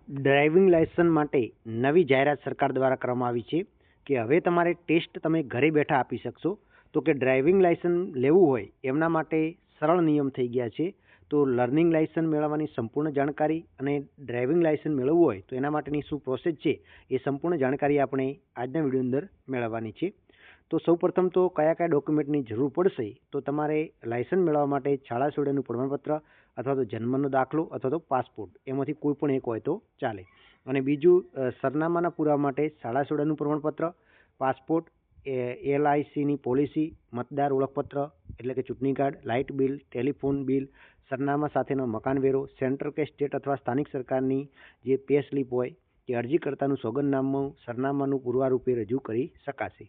Driving licence માટે નવી જાહેરાત સરકાર દ્વારા કરવામાં આવી છે કે હવે તમારે ટેસ્ટ તમે ઘરે બેઠા આપી શકશો. તો કે ડ્રાઇવિંગ લાયસન્સ લેવું હોય એમના માટે સરળ નિયમ થઈ ગયા છે. તો લર્નિંગ લાયસન્સ મેળવવાની સંપૂર્ણ જાણકારી અને ડ્રાઇવિંગ લાયસન્સ મેળવવું હોય તો એના માટેની શું પ્રોસેસ છે એ સંપૂર્ણ જાણકારી આપણે આજના વિડીયો અંદર મેળવવાની છે. તો સૌપ્રથમ તો કયા કયા ડોક્યુમેન્ટની જરૂર પડશે, તો તમારે લાયસન્સ મેળવવા માટે શાળા સોળીનું પ્રમાણપત્ર અથવા તો જન્મનો દાખલો અથવા તો પાસપોર્ટ એમાંથી કોઈ પણ એક હોય તો ચાલે. અને બીજું સરનામાના પુરાવા માટે શાળા સોળીનું પ્રમાણપત્ર, પાસપોર્ટ, LICની પોલિસી, મતદાર ઓળખપત્ર એટલે કે ચૂંટણી card, light bill, telephone bill, સરનામા સાથેનો મકાન વેરો, સેન્ટ્રલ કે સ્ટેટ અથવા સ્થાનિક સરકારની જે પે સ્લીપ હોય કે અરજીકર્તાનું સોગંદનામું સરનામાનું પુરાવારૂપે રજૂ કરી શકાશે.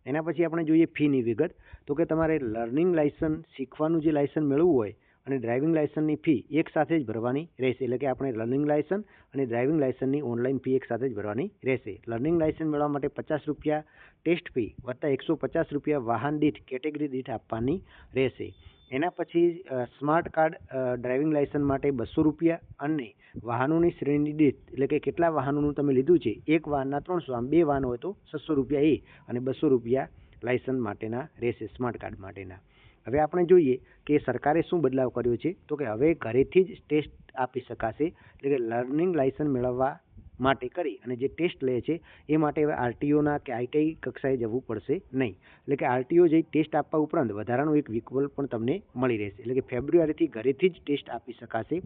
એના પછી આપણે જોઈએ ફીની વિગત. તો કે તમારે લર્નિંગ લાયસન્સ શીખવાનું જે લાયસન્સ મેળવવું હોય અને ડ્રાઇવિંગ લાયસન્સની ફી એક સાથે જ ભરવાની રહેશે. એટલે કે આપણે લર્નિંગ લાયસન્સ અને ડ્રાઇવિંગ લાયસન્સની ઓનલાઈન ફી એક સાથે જ ભરવાની રહેશે. લર્નિંગ લાયસન્સ મેળવવા માટે ₹50 ટેસ્ટ ફી વત્તા ₹150 વાહન દીઠ કેટેગરી દીઠ આપવાની રહેશે. એના પછી સ્માર્ટ કાર્ડ ડ્રાઇવિંગ લાયસન્સ માટે ₹200 અને વાહનોની શ્રેણી દીઠ એટલે કે કેટલા વાહનોનું તમે લીધું છે, એક વાહનના 300, આમ 2 વાહનો હોય તો ₹600 એ અને ₹200 લાયસન્સ માટેના રહેશે, સ્માર્ટ કાર્ડ માટેના. હવે આપણે જોઈએ કે સરકારે શું બદલાવ કર્યો છે. તો કે હવે ઘરેથી જ ટેસ્ટ આપી શકાશે. એટલે કે લર્નિંગ લાયસન્સ મેળવવા માટે કરી અને જે ટેસ્ટ લે છે એ માટે હવે RTOના કે ITI કક્ષાએ જવું પડશે નહીં. એટલે કે RTO જે ટેસ્ટ આપવા ઉપરાંત વધારાનો એક વિકલ્પ પણ તમને મળી રહેશે. એટલે કે ફેબ્રુઆરીથી ઘરેથી જ ટેસ્ટ આપી શકાશે,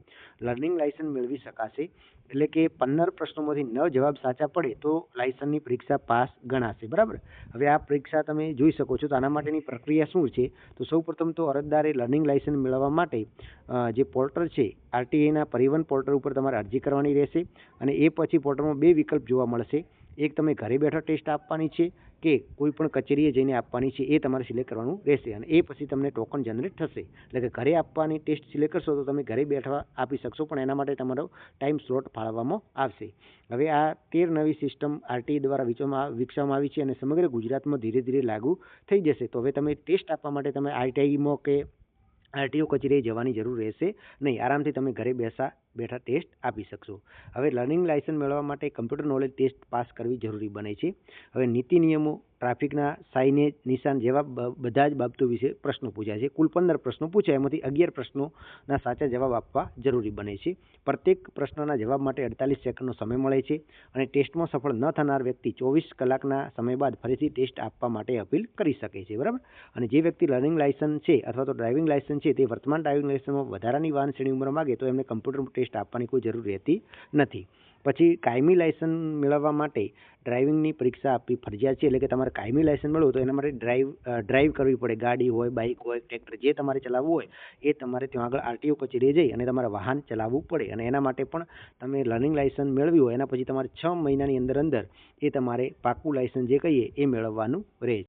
લર્નિંગ લાયસન્સ મેળવી શકાશે. એટલે કે 15 પ્રશ્નોમાંથી 9 જવાબ સાચા પડે તો લાયસન્સની પરીક્ષા પાસ ગણાશે. બરાબર. હવે આ પરીક્ષા તમે જોઈ શકો છો. તો આના માટેની પ્રક્રિયા શું છે? તો સૌપ્રથમ તો અરજદારે લર્નિંગ લાયસન્સ મેળવવા માટે જે પોર્ટલ છે RTIના પરિવહન પોર્ટલ ઉપર તમારે અરજી કરવાની રહેશે. અને એ પછી પોર્ટલમાં 2 વિકલ્પ જોવા મળશે. એક તમે ઘરે બેઠા ટેસ્ટ આપવાની છે કે કોઈ પણ કચેરીએ જઈને આપવાની છે એ તમારે સિલેક્ટ કરવાનું રહેશે. અને એ પછી તમને ટોકન જનરેટ થશે. એટલે કે ઘરે આપવાની ટેસ્ટ સિલેક્ટ કરશો તો તમે ઘરે બેઠા આપી શકશો, પણ એના માટે તમારો ટાઈમ સ્લોટ ફાળવવામાં આવશે. હવે આ 13 નવી સિસ્ટમ RTI દ્વારા વિકસાવવામાં આવી છે અને સમગ્ર ગુજરાતમાં ધીરે ધીરે લાગુ થઈ જશે. તો હવે તમે ટેસ્ટ આપવા માટે તમે ITIમાં કે RTO કચેરીએ જવાની જરૂર રહેશે નહીં. આરામથી તમે ઘરે બેઠા ટેસ્ટ આપી શકશો. હવે લર્નિંગ લાયસન્સ મેળવવા માટે કમ્પ્યુટર નોલેજ ટેસ્ટ પાસ કરવી જરૂરી બને છે. હવે નીતિ નિયમો, ટ્રાફિકના સાઇનેજ, નિશાન જેવા બધા જ બાબતો વિશે પ્રશ્નો પૂછાય છે. કુલ 15 પ્રશ્નો પૂછાય, એમાંથી 11 પ્રશ્નોના સાચા જવાબ આપવા જરૂરી બને છે. પ્રત્યેક પ્રશ્નના જવાબ માટે 48 સેકન્ડનો સમય મળે છે. અને ટેસ્ટમાં સફળ ન થનાર વ્યક્તિ 24 કલાકના સમય બાદ ફરીથી ટેસ્ટ આપવા માટે અપીલ કરી શકે છે. બરાબર. અને જે વ્યક્તિ લર્નિંગ લાયસન્સ છે અથવા તો ડ્રાઇવિંગ લાયસન્સ છે તે વર્તમાન ડ્રાઇવિંગ લાયસન્સમાં વધારાની વાહન શ્રેણી ઉંમર માગે તો એમને કમ્પ્યુટર ટેસ્ટ આપવાની કોઈ જરૂર રહેતી નથી. પછી કાયમી લાયસન્સ મેળવવા માટે ડ્રાઇવિંગની પરીક્ષા આપવી ફરજિયાત છે. એટલે કે તમારે કાયમી લાયસન્સ મેળવવું તો એના માટે ડ્રાઈવ કરવી પડે. ગાડી હોય, બાઇક હોય, ટ્રેક્ટર જે તમારે ચલાવવું હોય એ તમારે ત્યાં આગળ RTO કચેરીએ જઈ અને તમારે વાહન ચલાવવું પડે. અને એના માટે પણ તમે લર્નિંગ લાયસન્સ મેળવ્યું હોય એના પછી તમારે 6 મહિનાની અંદર એ તમારે પાકું લાયસન્સ જે કહીએ એ મેળવવાનું રહે છે.